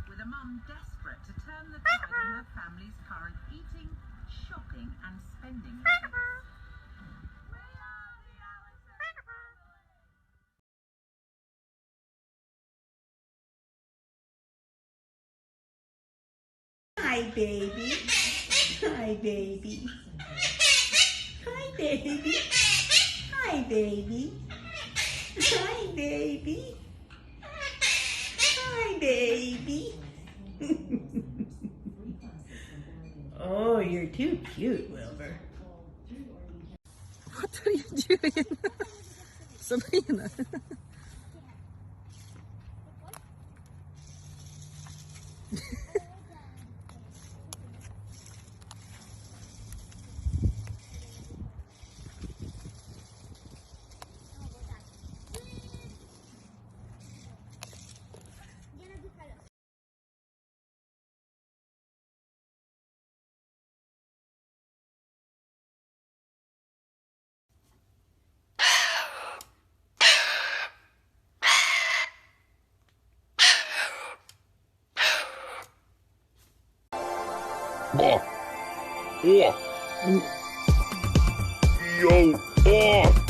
With a mum desperate to turn the tide on her family's current eating, shopping and spending habits. Hi, baby. Hi, baby. Hi, baby. Hi, baby. Hi, baby. Hi, baby. Oh, you're too cute, Wilbur. What are you doing? Sabrina. Oh. Yo. Oh.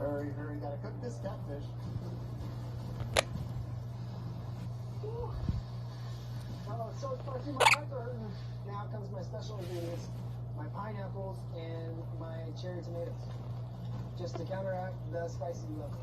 Hurry, hurry, gotta cook this catfish. Oh, it's so spicy, my eyes are hurting. Now comes my special ingredients, my pineapples and my cherry tomatoes, just to counteract the spicy level.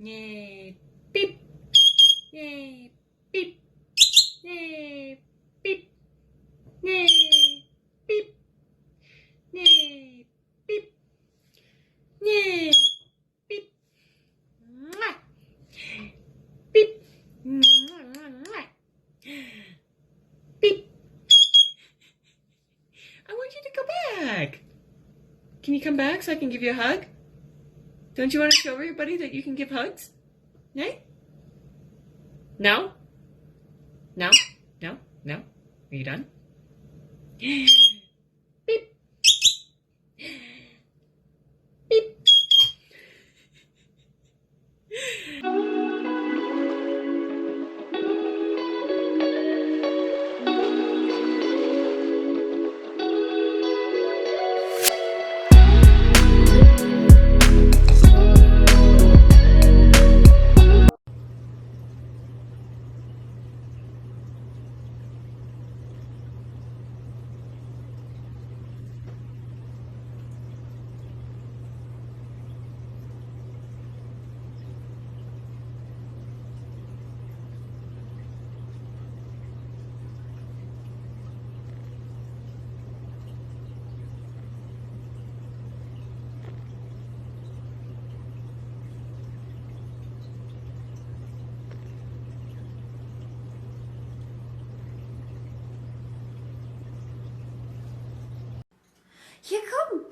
Yay. Beep. Yay. Beep. Yay. Beep. Yay. Beep. Yay. Beep. Yay. Beep. Mwah. Beep. Mwah. Beep. I want you to go back. Can you come back so I can give you a hug? Don't you want to show everybody that you can give hugs? No? No? No? No? No? Are you done? Beep. Beep. Hier, komm.